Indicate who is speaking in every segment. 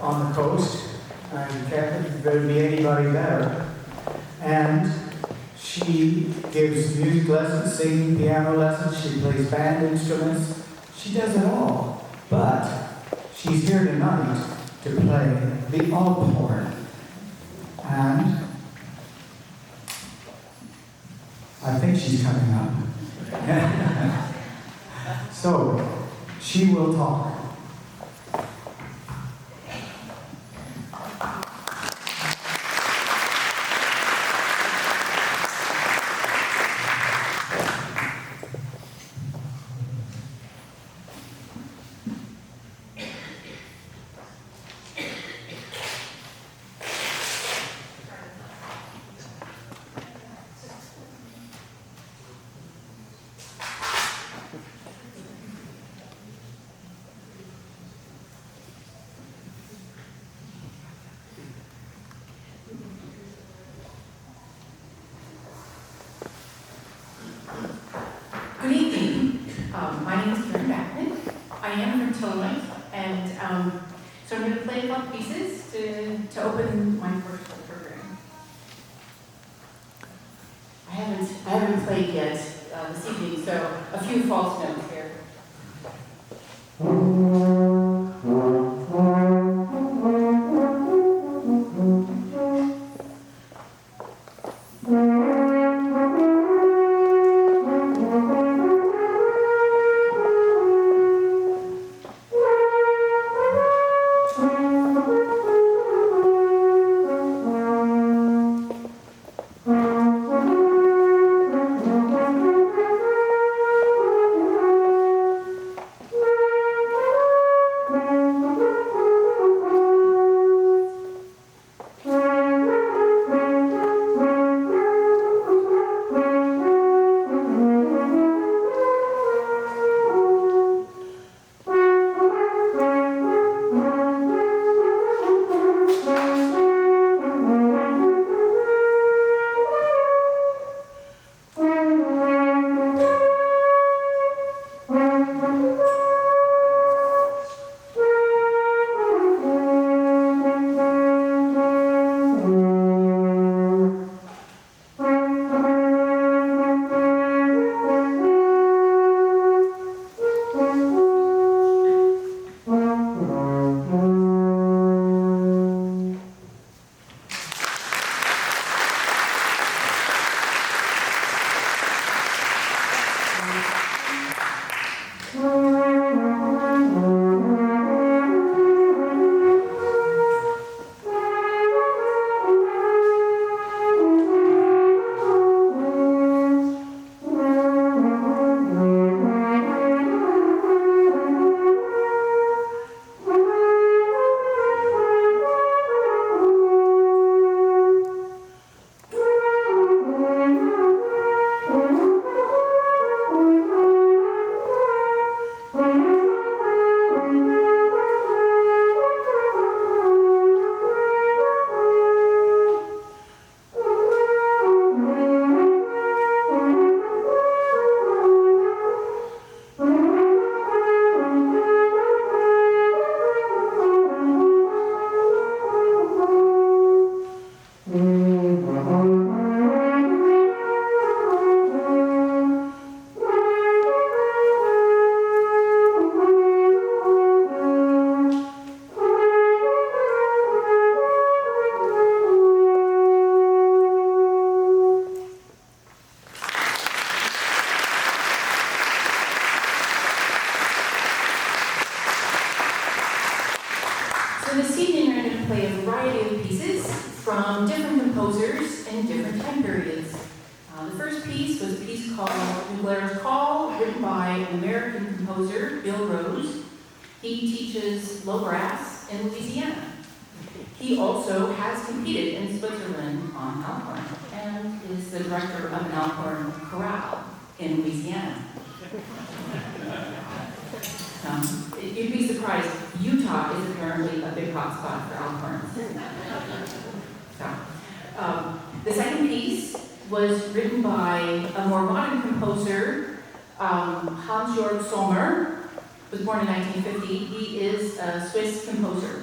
Speaker 1: on the coast. I can't think there'd be anybody better. And she gives music lessons, singing, piano lessons, she plays band instruments. She does it all. But she's here tonight to play the alphorn. And I think she's coming up. So, she will talk.
Speaker 2: Good evening. My name is Caryn Backman. I am from Tillamook, and so I'm going to play a couple pieces to open my first program. I haven't played yet this evening, so a few false notes here. So this evening we're going to play a variety of pieces from different composers in different time periods. The first piece was a piece called Blair's Call, written by an American composer, Bill Rose. He teaches low brass in Louisiana. He also has competed in Switzerland on alphorn and is the director of an alphorn chorale in Louisiana. You'd be surprised, Utah is apparently a big hotspot for alphorns. The second piece was written by a more modern composer, Hans-Jörg Sommer, was born in 1950. He is a Swiss composer.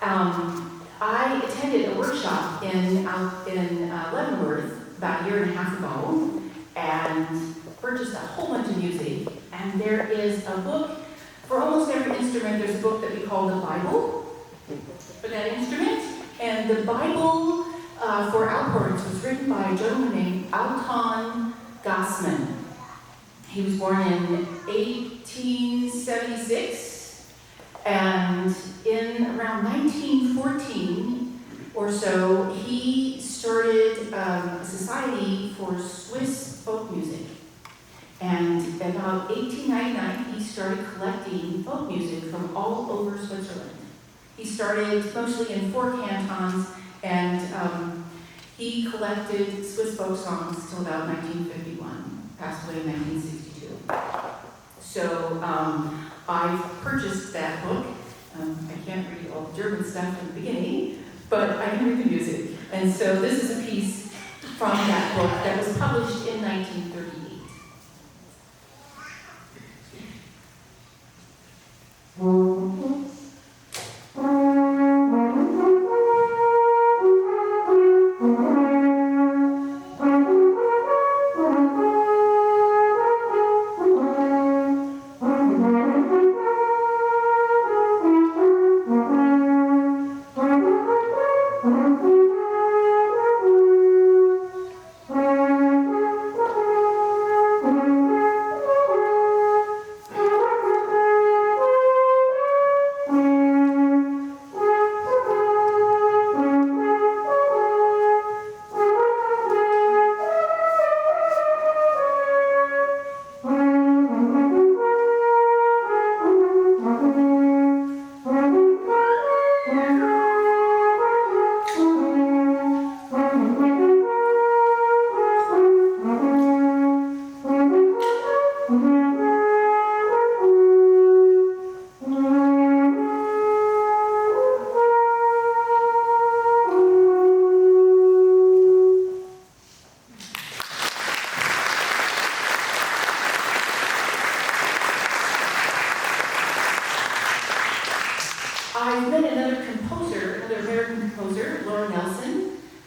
Speaker 2: I attended a workshop in Leavenworth about a year and a half ago and purchased a whole bunch of music. And there is a book for almost every instrument. There's a book that we call the Bible for that instrument. And the Bible for alphorns was written by a gentleman named Alphorn Backman. He was born in 1876, and in around 1914 or so, he started a society for Swiss folk music. And about 1899, he started collecting folk music from all over Switzerland. He started mostly in 4 cantons, and he collected Swiss folk songs till about 1951, passed away in 1962. So I've purchased that book. I can't read all the German stuff in the beginning, but I can read the music. And so this is a piece from that book that was published in 1938.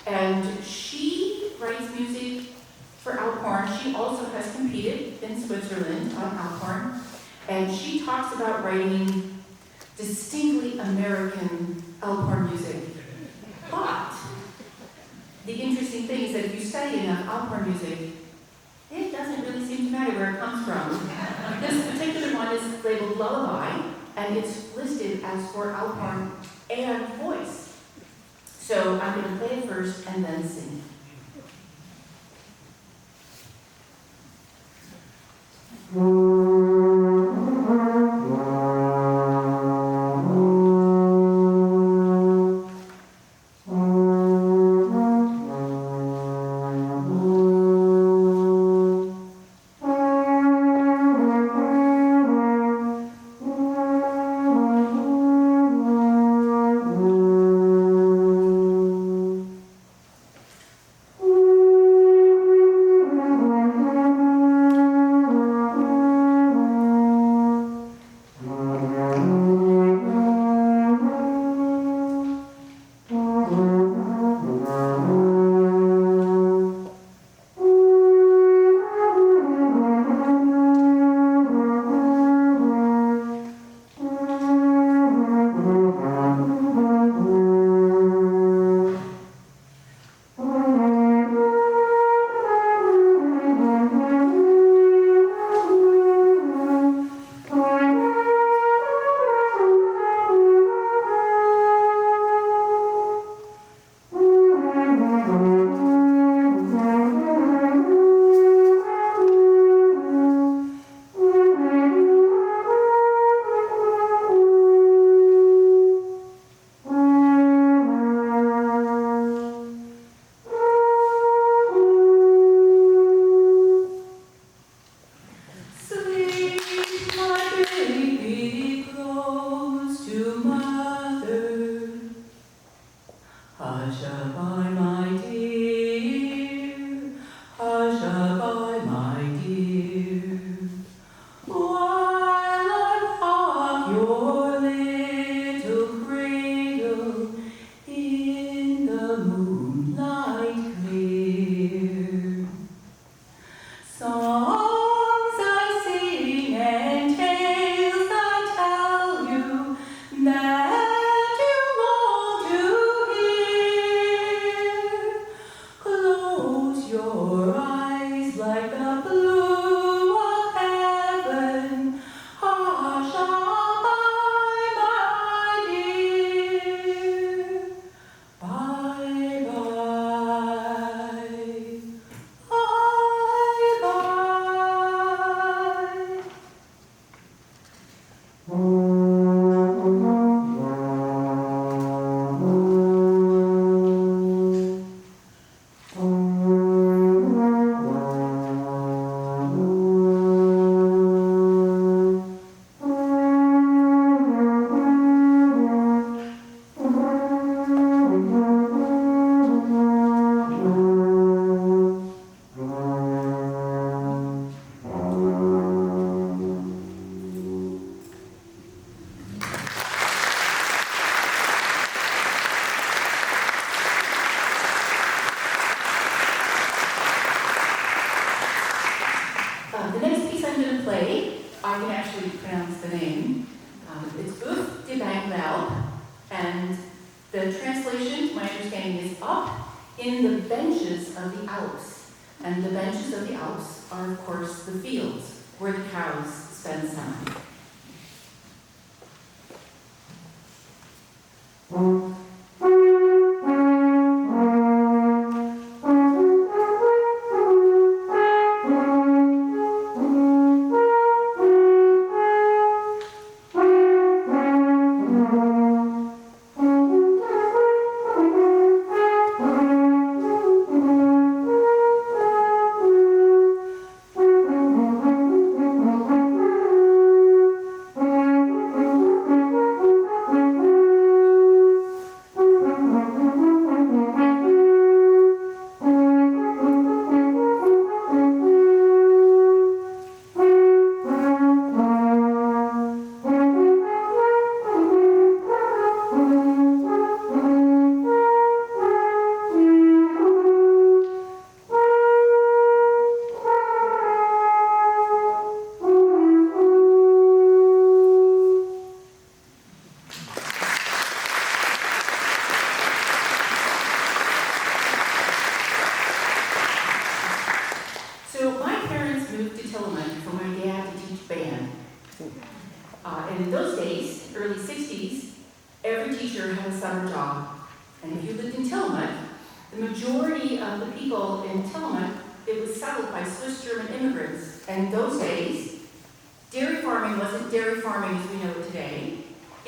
Speaker 2: And she writes music for alphorn. She also has competed in Switzerland on alphorn. And she talks about writing distinctly American alphorn music. But the interesting thing is that if you study enough alphorn music, it doesn't really seem to matter where it comes from. This particular one is labeled Lullaby, and it's listed as for alphorn and voice. So I'm going to play it first and then sing. Alp, and the translation, to my understanding, is up in the benches of the Alps. And the benches of the Alps are, of course, the fields where the cows spend summer. So my parents moved to Tillamook for my dad to teach band. And in those days, early 60s, every teacher had a summer job. And if you lived in Tillamook, the majority of the people in Tillamook, it was settled by Swiss German immigrants. And in those days, dairy farming wasn't dairy farming as we know it today.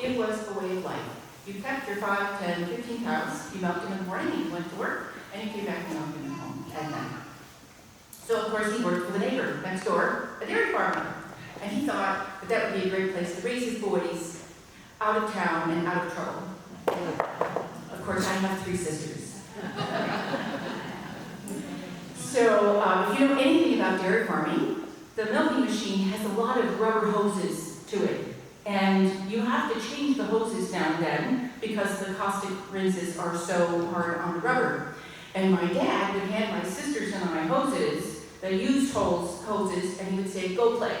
Speaker 2: It was a way of life. You kept your 5, 10, 15 cows, you milked them in the morning, and you went to work, and you came back and milked them at home at night. So of course he worked for the neighbor next door, a dairy farmer. And he thought that that would be a great place to raise his boys out of town and out of trouble. Of course, I have 3 sisters. So if you know anything about dairy farming, the milking machine has a lot of rubber hoses to it. And you have to change the hoses now and then because the caustic rinses are so hard on the rubber. And my dad would hand my sisters and I hoses, the used hoses, and he would say, "Go play."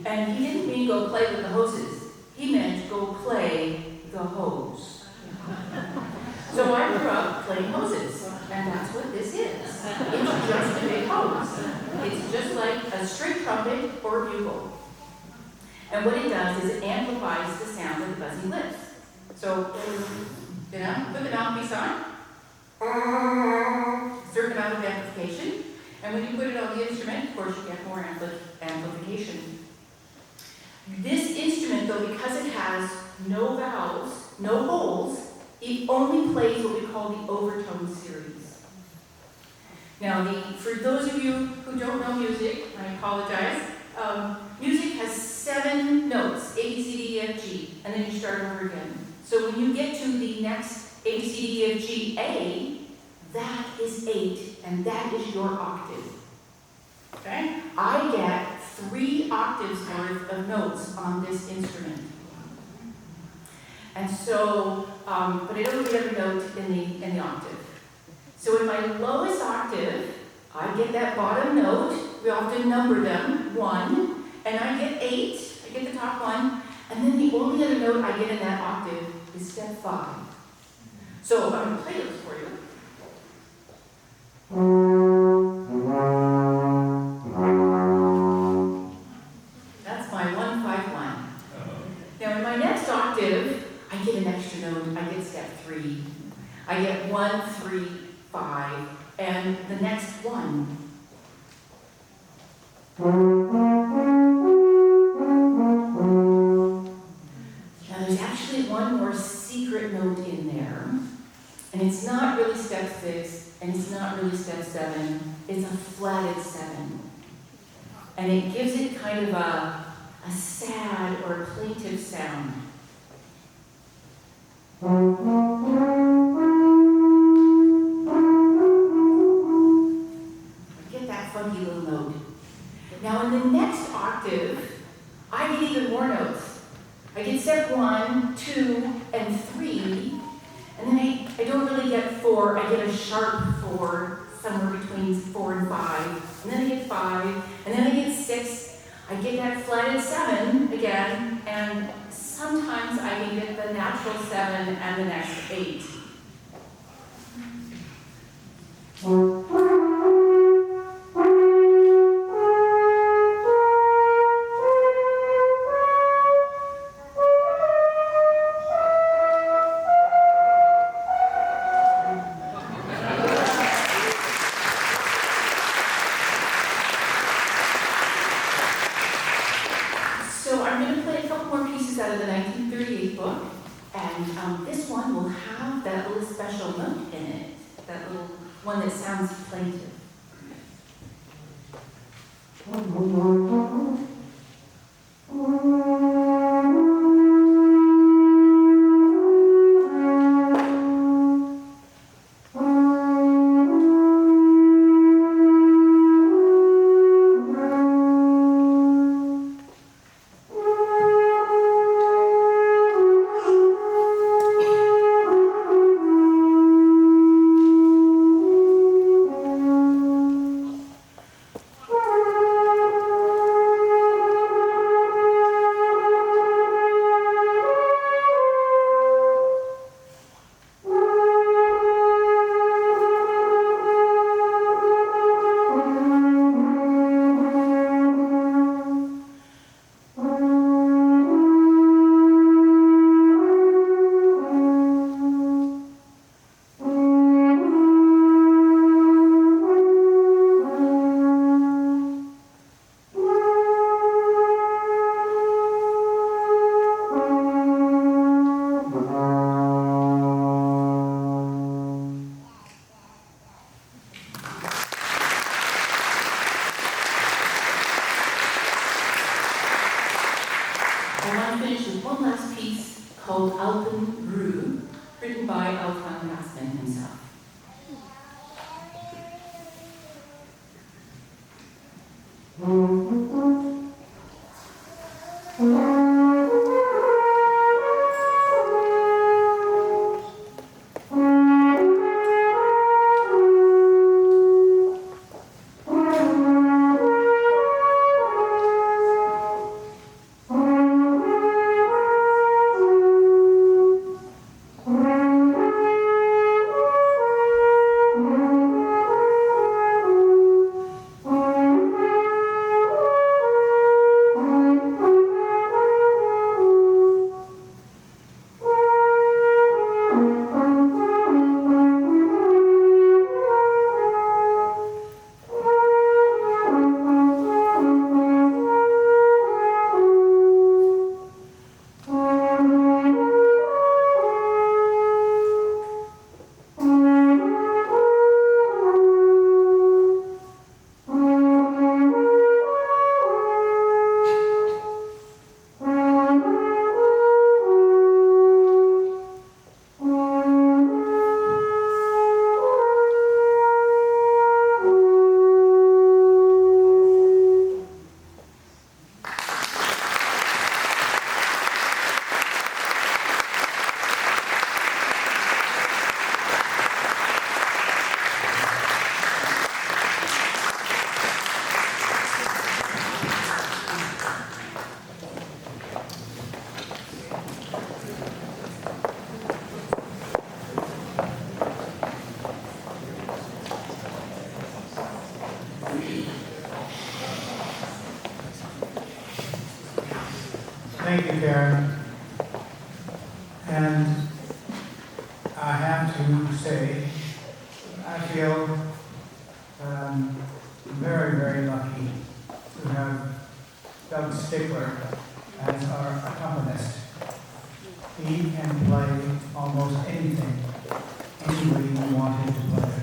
Speaker 2: And he didn't mean go play with the hoses. He meant go play the hose. So I grew up playing hoses, and that's what this is. It's just a big hose. It's just like a string trumpet or a bugle. And what it does is it amplifies the sound of the buzzing lips. So, put the mouthpiece on. Certain amount of amplification. And when you put it on the instrument, of course, you get more amplification. This instrument, though, because it has no valves, no holes, it only plays what we call the overtone series. Now, for those of you who don't know music, I apologize, music has 7 notes, A, B, C, D, E, F, G, and then you start over again. So when you get to the next A, B, C, D, E, F, G, A, that is 8, and that is your octave. Okay? I get 3 octaves worth of notes on this instrument. And so, but I don't get every note in the octave. So in my lowest octave, I get that bottom note. We often number them, 1, and I get 8. I get the top one, and then the only other note I get in that octave is step 5. So I'm going to play those for you. That's my 1, 5, 1. Now in my next octave, I get an extra note. I get step 3. I get 1, 3, 5, and the next one. Now there's actually one more secret note in there, and it's not really step 6, and it's not really step 7. It's a flatted 7, and it gives it kind of a sad or a plaintive sound. Get that funky little note. Now in the next octave, I get even more notes. I get step 1, 2, and 3, and then I don't really get 4. I get a sharp 4, somewhere between 4 and 5, and then I get 5, and then I get 6. I get that flatted 7 again, and sometimes I can get the natural 7 and the next 8. So I'm going to play a couple more pieces out of the 1938 book, and this one will have that little special note in it, that little one that sounds plaintive. I want to finish with one last piece called Alphorn, written by Alphornist Caryn himself.
Speaker 1: Thank you, Caryn. And I have to say, I feel very, very lucky to have Doug Stickler as our accompanist. He can play almost anything anybody wanted to play.